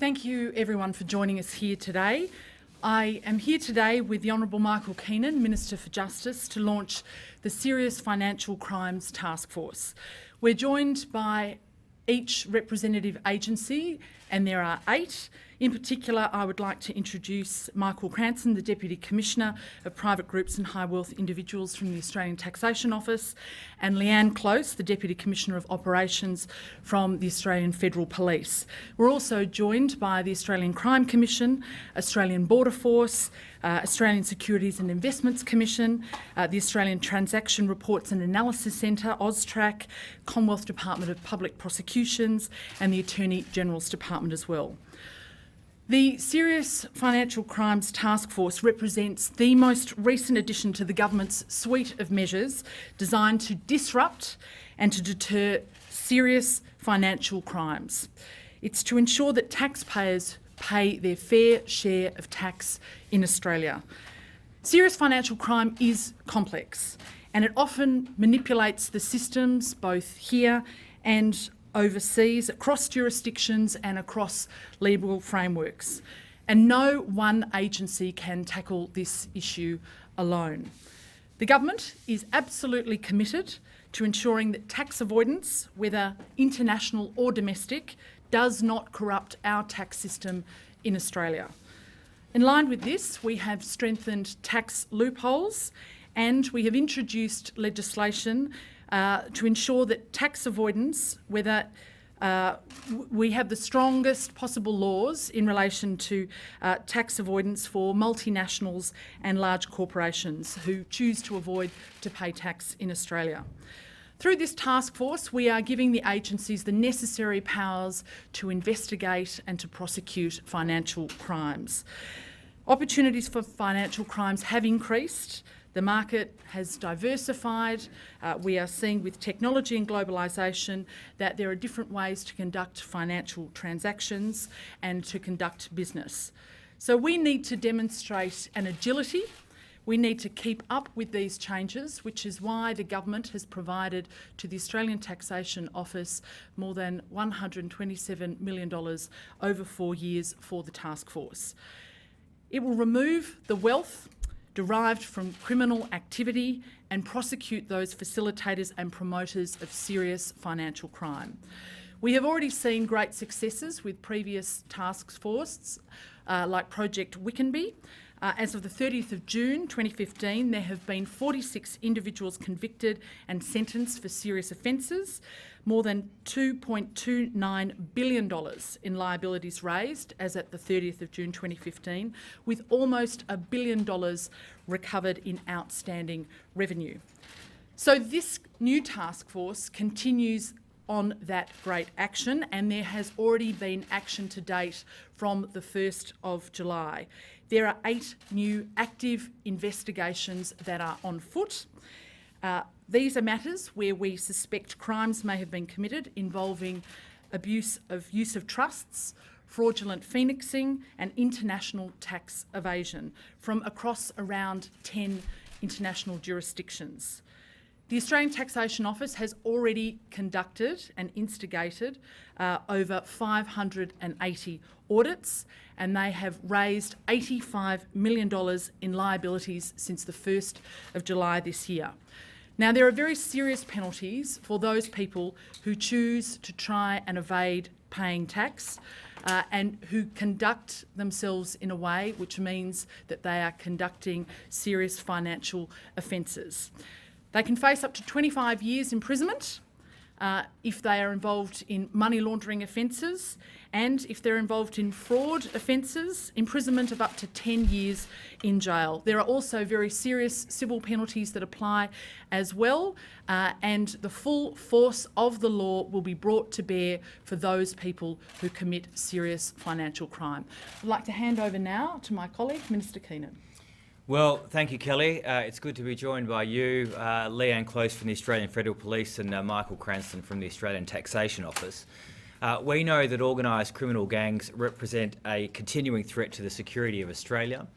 Thank you everyone for joining us here today. I am here today with the Honourable Michael Keenan, Minister for Justice, to launch the Serious Financial Crimes Taskforce. We're joined by each representative agency, and there are 8. In particular, I would like to introduce Michael Cranston, the Deputy Commissioner of Private Groups and High Wealth Individuals from the Australian Taxation Office, and Leanne Close, the Deputy Commissioner of Operations from the Australian Federal Police. We're also joined by the Australian Crime Commission, Australian Border Force, Australian Securities and Investments Commission, the Australian Transaction Reports and Analysis Centre, AUSTRAC, Commonwealth Department of Public Prosecutions, and the Attorney General's Department as well. The Serious Financial Crimes Taskforce represents the most recent addition to the government's suite of measures designed to disrupt and to deter serious financial crimes. It's to ensure that taxpayers pay their fair share of tax in Australia. Serious financial crime is complex, and it often manipulates the systems both here and overseas, across jurisdictions and across legal frameworks. And no one agency can tackle this issue alone. The government is absolutely committed to ensuring that tax avoidance, whether international or domestic, does not corrupt our tax system in Australia. In line with this, we have strengthened tax loopholes, and we have introduced legislation to ensure that tax avoidance, whether we have the strongest possible laws in relation to tax avoidance for multinationals and large corporations who choose to avoid to pay tax in Australia. Through this task force, we are giving the agencies the necessary powers to investigate and to prosecute financial crimes. Opportunities for financial crimes have increased. The market has diversified. We are seeing with technology and globalisation that there are different ways to conduct financial transactions and to conduct business. So we need to demonstrate an agility. We need to keep up with these changes, which is why the government has provided to the Australian Taxation Office more than $127 million over 4 years for the task force. It will remove the wealth derived from criminal activity and prosecute those facilitators and promoters of serious financial crime. We have already seen great successes with previous task forces like Project Wickenby. As of the 30th of June 2015, there have been 46 individuals convicted and sentenced for serious offences, more than $2.29 billion in liabilities raised as at the 30th of June 2015, with almost $1 billion recovered in outstanding revenue. So this new task force continues on that great action, and there has already been action to date from the 1st of July. There are 8 new active investigations that are on foot. These are matters where we suspect crimes may have been committed involving use of trusts, fraudulent phoenixing and international tax evasion from across around 10 international jurisdictions. The Australian Taxation Office has already conducted and instigated over 580 audits, and they have raised $85 million in liabilities since the 1st of July this year. Now, there are very serious penalties for those people who choose to try and evade paying tax and who conduct themselves in a way which means that they are conducting serious financial offences. They can face up to 25 years imprisonment if they are involved in money laundering offences, and if they're involved in fraud offences, imprisonment of up to 10 years in jail. There are also very serious civil penalties that apply as well, and the full force of the law will be brought to bear for those people who commit serious financial crime. I'd like to hand over now to my colleague, Minister Keenan. Well, thank you, Kelly. It's good to be joined by you, Leanne Close from the Australian Federal Police and Michael Cranston from the Australian Taxation Office. We know that organised criminal gangs represent a continuing threat to the security of Australia.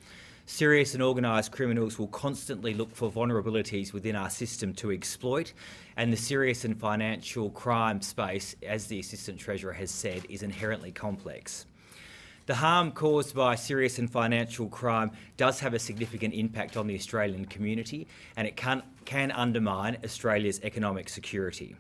Serious and organised criminals will constantly look for vulnerabilities within our system to exploit, and the serious and financial crime space, as the Assistant Treasurer has said, is inherently complex. The harm caused by serious and financial crime does have a significant impact on the Australian community, and it can undermine Australia's economic security.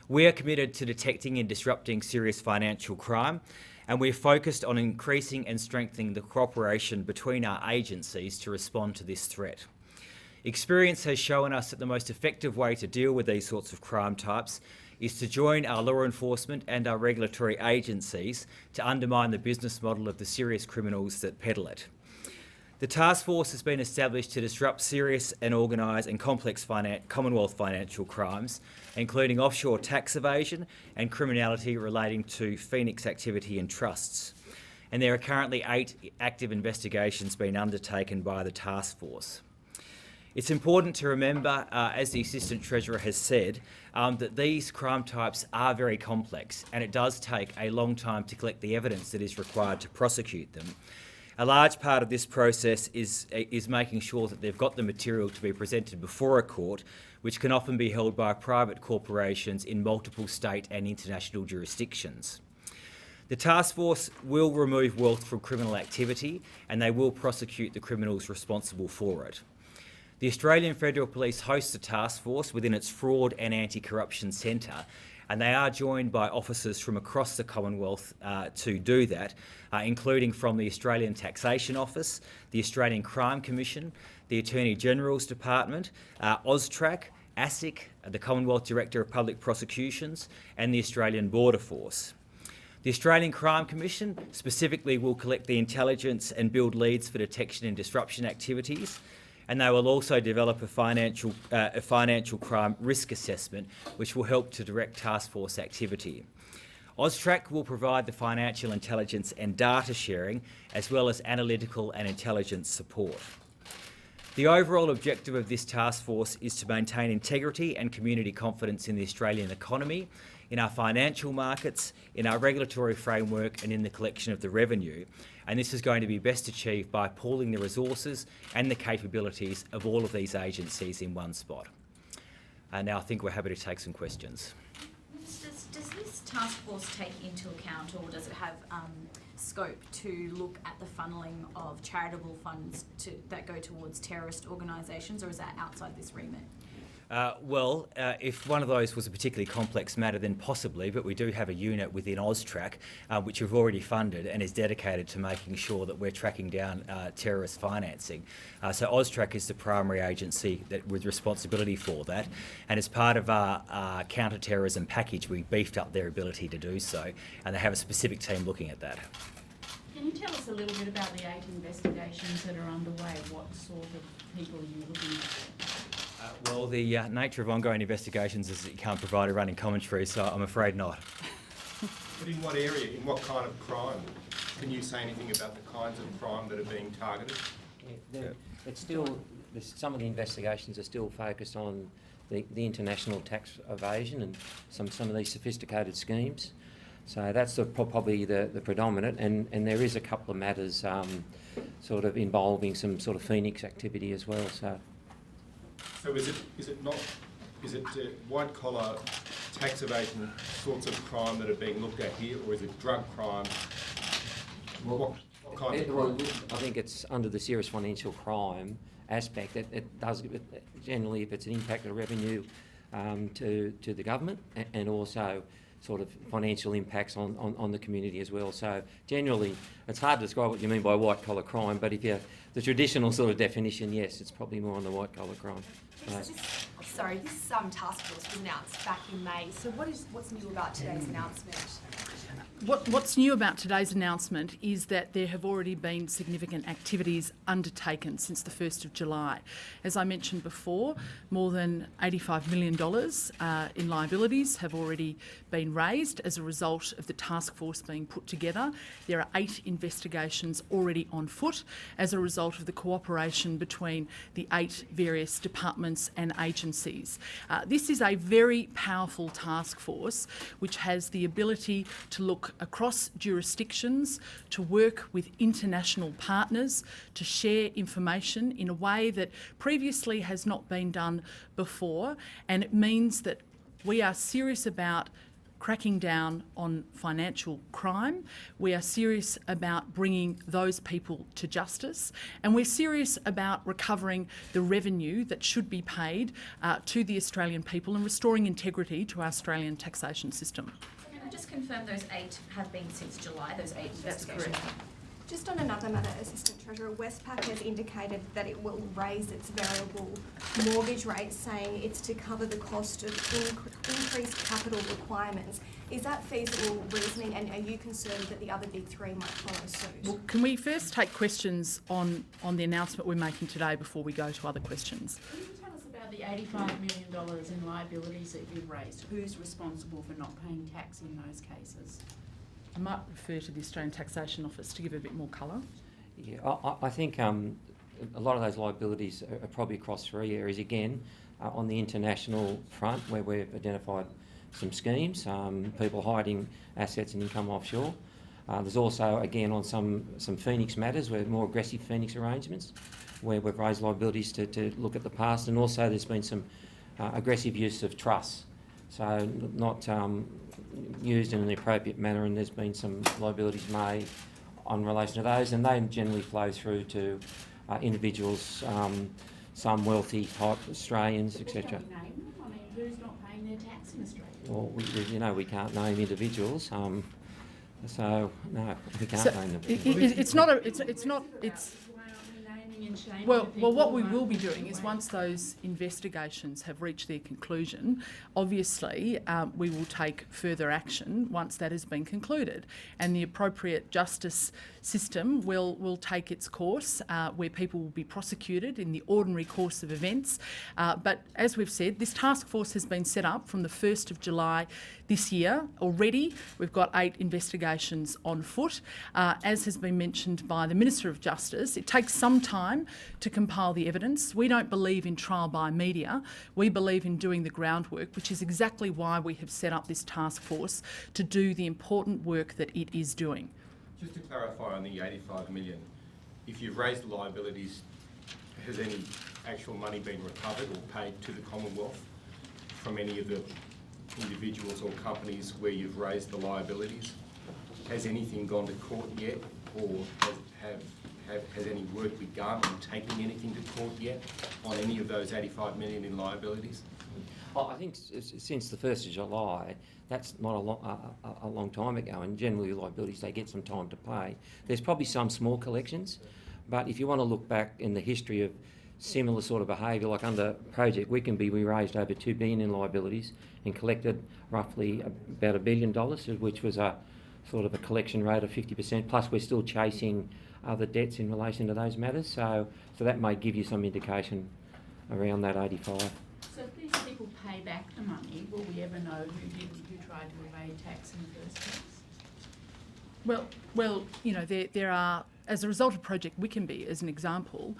We are committed to detecting and disrupting serious financial crime, and we're focused on increasing and strengthening the cooperation between our agencies to respond to this threat. Experience has shown us that the most effective way to deal with these sorts of crime types is to join our law enforcement and our regulatory agencies to undermine the business model of the serious criminals that peddle it. The Taskforce has been established to disrupt serious and organised and complex Commonwealth financial crimes, including offshore tax evasion and criminality relating to Phoenix activity and trusts. And there are currently 8 active investigations being undertaken by the Taskforce. It's important to remember, as the Assistant Treasurer has said, that these crime types are very complex, and it does take a long time to collect the evidence that is required to prosecute them. A large part of this process is making sure that they've got the material to be presented before a court, which can often be held by private corporations in multiple state and international jurisdictions. The Taskforce will remove wealth from criminal activity, and they will prosecute the criminals responsible for it. The Australian Federal Police hosts a Taskforce within its Fraud and Anti-Corruption Centre, and they are joined by officers from across the Commonwealth to do that, including from the Australian Taxation Office, the Australian Crime Commission, the Attorney General's Department, AUSTRAC, ASIC, the Commonwealth Director of Public Prosecutions, and the Australian Border Force. The Australian Crime Commission specifically will collect the intelligence and build leads for detection and disruption activities, and they will also develop a financial crime risk assessment, which will help to direct Taskforce activity. AUSTRAC will provide the financial intelligence and data sharing, as well as analytical and intelligence support. The overall objective of this Taskforce is to maintain integrity and community confidence in the Australian economy, in our financial markets, in our regulatory framework, and in the collection of the revenue. And this is going to be best achieved by pooling the resources and the capabilities of all of these agencies in one spot. Now I think we're happy to take some questions. Does this Taskforce take into account, or does it have scope to look at the funneling of charitable funds that go towards terrorist organisations, or is that outside this remit? If one of those was a particularly complex matter, then possibly, but we do have a unit within AUSTRAC which we've already funded and is dedicated to making sure that we're tracking down terrorist financing. So AUSTRAC is the primary agency with responsibility for that, and as part of our counter-terrorism package, we beefed up their ability to do so, and they have a specific team looking at that. Can you tell us a little bit about the 8 investigations that are underway? What sort of people are you looking at? The nature of ongoing investigations is that you can't provide a running commentary, so I'm afraid not. But in what area, in what kind of crime? Can you say anything about the kinds of crime that are being targeted? It's still, some of the investigations are still focused on the international tax evasion and some of these sophisticated schemes. So that's probably the predominant, and there is a couple of matters sort of involving some sort of Phoenix activity as well. So is it white collar tax evasion sorts of crime that are being looked at here, or is it drug crime? What kind of crime? I think it's under the serious financial crime aspect. It does generally, if it's an impact of revenue to the government, and also sort of financial impacts on the community as well. So generally, it's hard to describe what you mean by white collar crime, but if you're the traditional sort of definition, yes, it's probably more on the white collar crime. This Taskforce was announced back in May. So what's new about today's announcement? What's new about today's announcement is that there have already been significant activities undertaken since the 1st of July. As I mentioned before, more than $85 million in liabilities have already been raised as a result of the task force being put together. There are 8 investigations already on foot as a result of the cooperation between the 8 various departments and agencies. This is a very powerful task force which has the ability to look across jurisdictions, to work with international partners, to share information in a way that previously has not been done before, and it means that we are serious about cracking down on financial crime. We are serious about bringing those people to justice, and we're serious about recovering the revenue that should be paid to the Australian people and restoring integrity to our Australian taxation system. Can I just confirm those 8 have been since July, those 8 That's investigations? correct. Just on another matter, Assistant Treasurer, Westpac has indicated that it will raise its variable mortgage rate, saying it's to cover the cost of increased capital requirements. Is that feasible reasoning, and are you concerned that the other big 3 might follow suit? Well, can we first take questions on the announcement we're making today before we go to other questions? Can you tell us about the $85 million in liabilities that you've raised? Who's responsible for not paying tax in those cases? I might refer to the Australian Taxation Office to give a bit more colour. Yeah, I think a lot of those liabilities are probably across 3 areas. Again, on the international front, where we've identified some schemes, people hiding assets and income offshore. There's also, again, on some Phoenix matters, where more aggressive Phoenix arrangements, where we've raised liabilities to look at the past, and also there's been some aggressive use of trusts, so not used in an appropriate manner, and there's been some liabilities made on relation to those, and they generally flow through to individuals, some wealthy type Australians, etc. Can you name them? I mean, who's not paying their tax in Australia? Well, we can't name individuals, so no, we can't So name them. it's not. Why aren't we naming and shaming Well, the people what we who will be aren't doing is paying? once those investigations have reached their conclusion, obviously we will take further action once that has been concluded, and the appropriate justice system will take its course, where people will be prosecuted in the ordinary course of events. But as we've said, this task force has been set up from the 1st of July this year. Already we've got 8 investigations on foot. As has been mentioned by the Minister of Justice, it takes some time to compile the evidence. We don't believe in trial by media. We believe in doing the groundwork, which is exactly why we have set up this task force to do the important work that it is doing. Just to clarify on the 85 million, if you've raised the liabilities, has any actual money been recovered or paid to the Commonwealth from any of the individuals or companies where you've raised the liabilities? Has anything gone to court yet, or has any work begun on taking anything to court yet on any of those 85 million in liabilities? I think since the 1st of July, that's not a long time ago, and generally liabilities, they get some time to pay. There's probably some small collections, but if you want to look back in the history of similar sort of behaviour, like under Project Wickenby, we raised over $2 billion in liabilities and collected roughly about $1 billion, which was a sort of a collection rate of 50%, plus we're still chasing other debts in relation to those matters, so that may give you some indication around that 85. So if these people pay back the money, will we ever know who tried to evade tax in the first place? Well, you know, there are, as a result of Project Wickenby, as an example,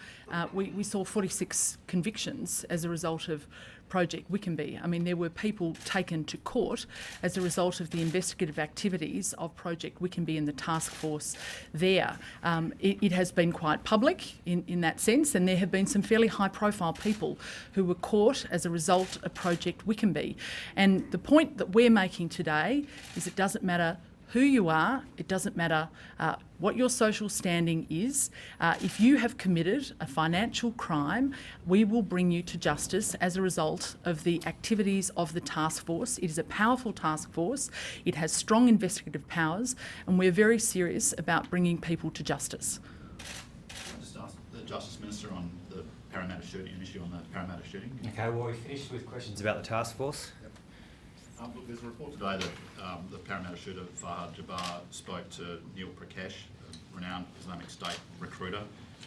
we saw 46 convictions as a result of Project Wickenby. I mean, there were people taken to court as a result of the investigative activities of Project Wickenby and the task force there. It has been quite public in that sense, and there have been some fairly high-profile people who were caught as a result of Project Wickenby. And the point that we're making today is it doesn't matter who you are, it doesn't matter what your social standing is. If you have committed a financial crime, we will bring you to justice as a result of the activities of the task force. It is a powerful task force, it has strong investigative powers, and we're very serious about bringing people to justice. I'll just ask the Justice Minister on the Parramatta shooting, an issue on the Parramatta shooting. Okay, well, we finished with questions about the task force. Look, there's a report today that the Parramatta shooter Fahad Jabbar spoke to Neil Prakash, a renowned Islamic State recruiter.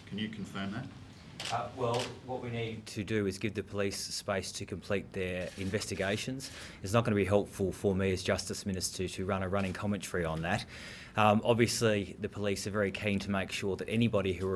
Can you confirm that? Well, what we need to do is give the police space to complete their investigations. It's not going to be helpful for me as Justice Minister to run a running commentary on that. Obviously, the police are very keen to make sure that anybody who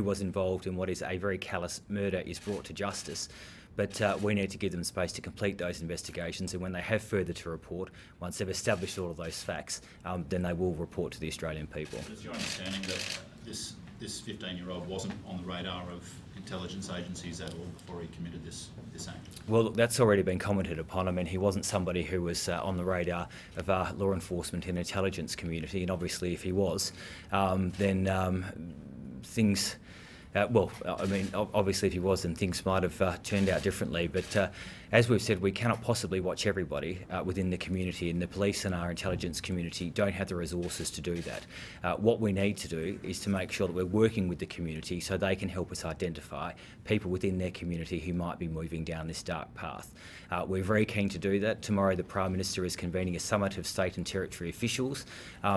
was involved in what is a very callous murder is brought to justice. But we need to give them space to complete those investigations, and when they have further to report, once they've established all of those facts, then they will report to the Australian people. Is your understanding that this 15-year-old wasn't on the radar of intelligence agencies at all before he committed this act? Well, look, that's already been commented upon. I mean, he wasn't somebody who was on the radar of our law enforcement and intelligence community, and obviously if he was, then things... obviously if he was, then things might have turned out differently. But as we've said, we cannot possibly watch everybody within the community, and the police and our intelligence community don't have the resources to do that. What we need to do is to make sure that we're working with the community so they can help us identify people within their community who might be moving down this dark path. We're very keen to do that. Tomorrow the Prime Minister is convening a summit of state and territory officials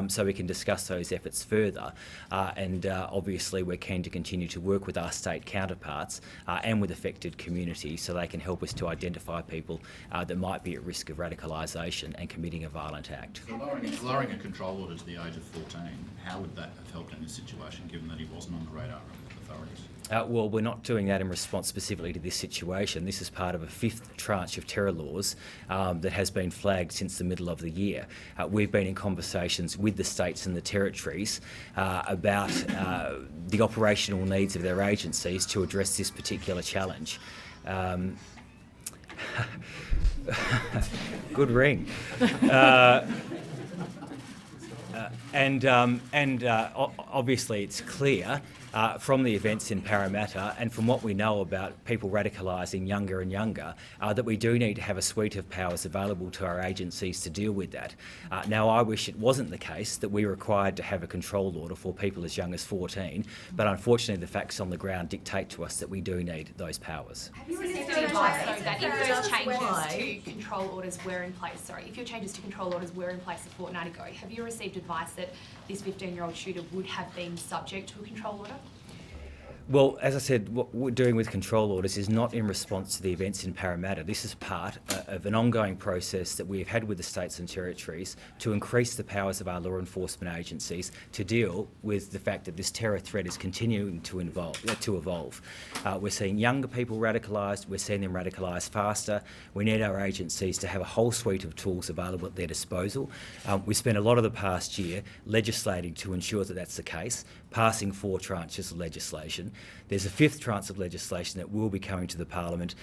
so we can discuss those efforts further. Obviously we're keen to continue to work with our state counterparts and with affected communities so they can help us to identify people that might be at risk of radicalisation and committing a violent act. So lowering a control order to the age of 14, how would that have helped in this situation, given that he wasn't on the radar of authorities? Well, we're not doing that in response specifically to this situation. This is part of a fifth tranche of terror laws that has been flagged since the middle of the year. We've been in conversations with the states and the territories about the operational needs of their agencies to address this particular challenge. Good ring. Obviously it's clear from the events in Parramatta and from what we know about people radicalising younger and younger that we do need to have a suite of powers available to our agencies to deal with that. Now, I wish it wasn't the case that we're required to have a control order for people as young as 14, but unfortunately the facts on the ground dictate to us that we do need those powers. Have you received advice though that if those changes to control orders were in place, if your changes to control orders were in place a fortnight ago, have you received advice that this 15-year-old shooter would have been subject to a control order? Well, as I said, what we're doing with control orders is not in response to the events in Parramatta. This is part of an ongoing process that we have had with the states and territories to increase the powers of our law enforcement agencies to deal with the fact that this terror threat is continuing to evolve. We're seeing younger people radicalised, we're seeing them radicalised faster. We need our agencies to have a whole suite of tools available at their disposal. We spent a lot of the past year legislating to ensure that that's the case, passing 4 tranches of legislation. There's a 5th tranche of legislation that will be coming to the Parliament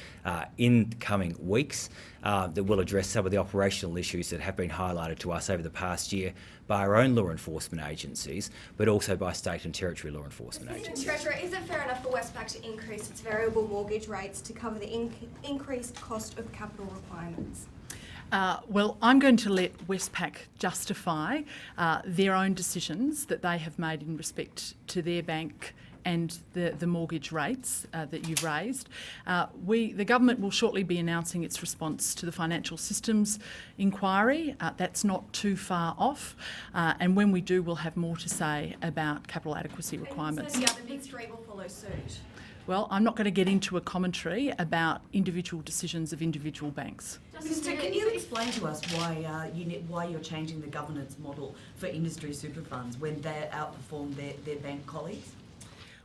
in the coming weeks that will address some of the operational issues that have been highlighted to us over the past year by our own law enforcement agencies, but also by state and territory law enforcement agencies. Treasurer, is it fair enough for Westpac to increase its variable mortgage rates to cover the increased cost of capital requirements? Well, I'm going to let Westpac justify their own decisions that they have made in respect to their bank and the mortgage rates that you've raised. The government will shortly be announcing its response to the financial systems inquiry. That's not too far off, and when we do, we'll have more to say about capital adequacy requirements. And the other big 3 will follow suit. Well, I'm not going to get into a commentary about individual decisions of individual banks. Minister, can you explain to us why you're changing the governance model for industry super funds when they outperform their bank colleagues?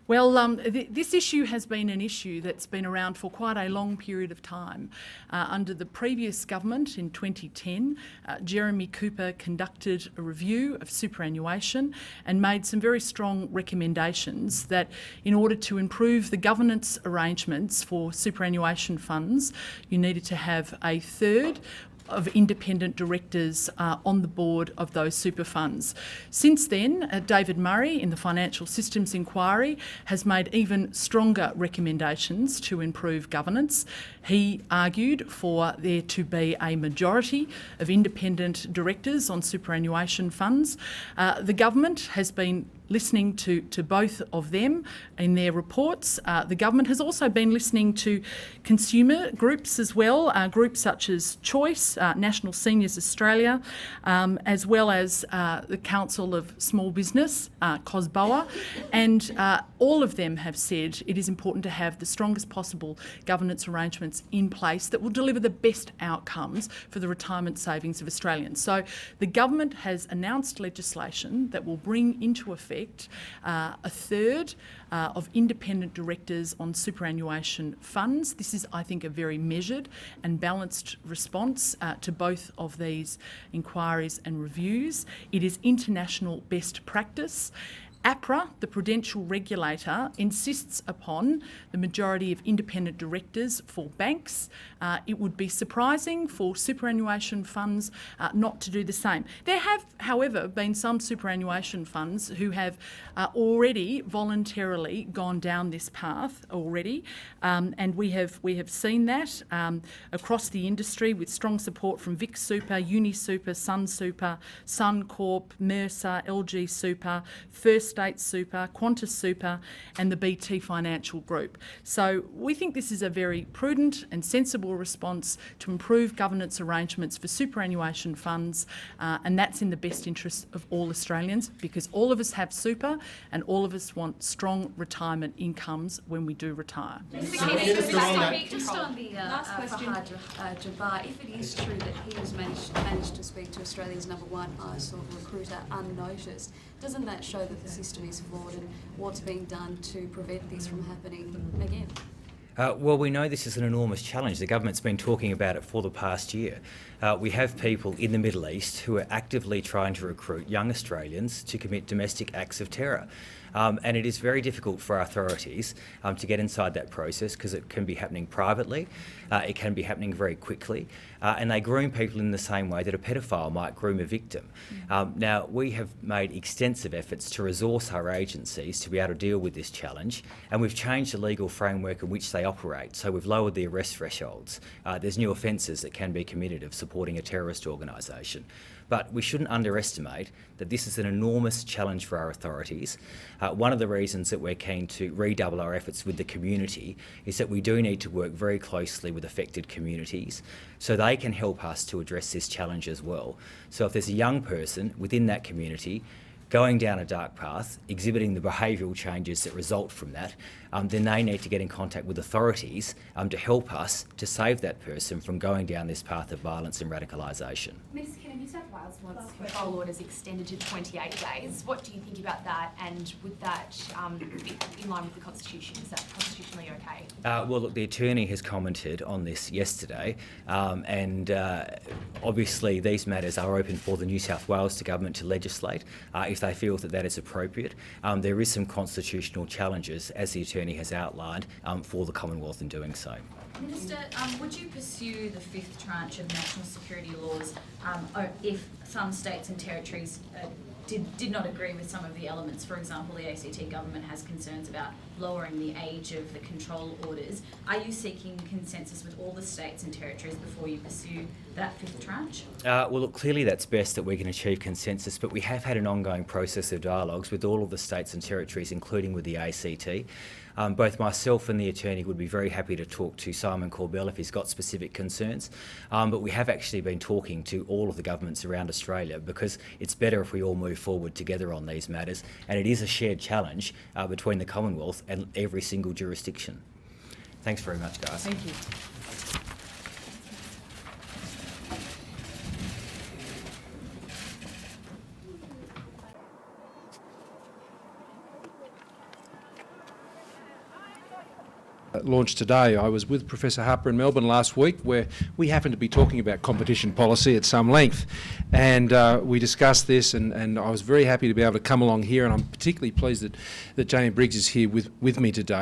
Well, this issue has been an issue that's been around for quite a long period of time. Under the previous government in 2010, Jeremy Cooper conducted a review of superannuation and made some very strong recommendations that in order to improve the governance arrangements for superannuation funds, you needed to have a third of independent directors on the board of those super funds. Since then, David Murray in the Financial Systems Inquiry has made even stronger recommendations to improve governance. He argued for there to be a majority of independent directors on superannuation funds. The government has been listening to both of them in their reports. The government has also been listening to consumer groups as well, groups such as Choice, National Seniors Australia, as well as the Council of Small Business, COSBOA, and all of them have said it is important to have the strongest possible governance arrangements in place that will deliver the best outcomes for the retirement savings of Australians. So the government has announced legislation that will bring into effect a third of independent directors on superannuation funds. This is, I think, a very measured and balanced response to both of these inquiries and reviews. It is international best practice. APRA, the prudential regulator, insists upon the majority of independent directors for banks. It would be surprising for superannuation funds not to do the same. There have, however, been some superannuation funds who have already voluntarily gone down this path already, and we have seen that across the industry with strong support from Vic Super, UniSuper, Sun Super, Suncorp, Mercer, LG Super, First State Super, Qantas Super, and the BT Financial Group. So we think this is a very prudent and sensible response to improve governance arrangements for superannuation funds, and that's in the best interest of all Australians, because all of us have super and all of us want strong retirement incomes when we do retire. Just on the last question, Jabbar, if it is true that he has managed to speak to Australia's #1 ISOL recruiter unnoticed, doesn't that show that the system is flawed, and what's being done to prevent this from happening again? Well, we know this is an enormous challenge. The government's been talking about it for the past year. We have people in the Middle East who are actively trying to recruit young Australians to commit domestic acts of terror. And it is very difficult for our authorities to get inside that process because it can be happening privately, it can be happening very quickly, and they groom people in the same way that a pedophile might groom a victim. Now, we have made extensive efforts to resource our agencies to be able to deal with this challenge, and we've changed the legal framework in which they operate. So we've lowered the arrest thresholds. There's new offences that can be committed of supporting a terrorist organisation. But we shouldn't underestimate that this is an enormous challenge for our authorities. One of the reasons that we're keen to redouble our efforts with the community is that we do need to work very closely with affected communities so they can help us to address this challenge as well. So if there's a young person within that community going down a dark path, exhibiting the behavioural changes that result from that, then they need to get in contact with authorities to help us to save that person from going down this path of violence and radicalisation. Ms. Keenan, New South Wales wants control orders extended to 28 days. What do you think about that, and would that be in line with the Constitution? Is that constitutionally okay? Well, look, the Attorney has commented on this yesterday, and obviously these matters are open for the New South Wales government to legislate if they feel that that is appropriate. There is some constitutional challenges, as the Attorney has outlined, for the Commonwealth in doing so. Minister, would you pursue the fifth tranche of national security laws if some states and territories did not agree with some of the elements? For example, the ACT government has concerns about lowering the age of the control orders. Are you seeking consensus with all the states and territories before you pursue that fifth tranche? Well, look, clearly that's best that we can achieve consensus, but we have had an ongoing process of dialogues with all of the states and territories, including with the ACT. Both myself and the Attorney would be very happy to talk to Simon Corbell if he's got specific concerns, but we have actually been talking to all of the governments around Australia because it's better if we all move forward together on these matters, and it is a shared challenge between the Commonwealth and every single jurisdiction. Thanks very much, guys. Thank you. Launched today. I was with Professor Harper in Melbourne last week, where we happened to be talking about competition policy at some length, and we discussed this, and I was very happy to be able to come along here, and I'm particularly pleased that Jamie Briggs is here with me today.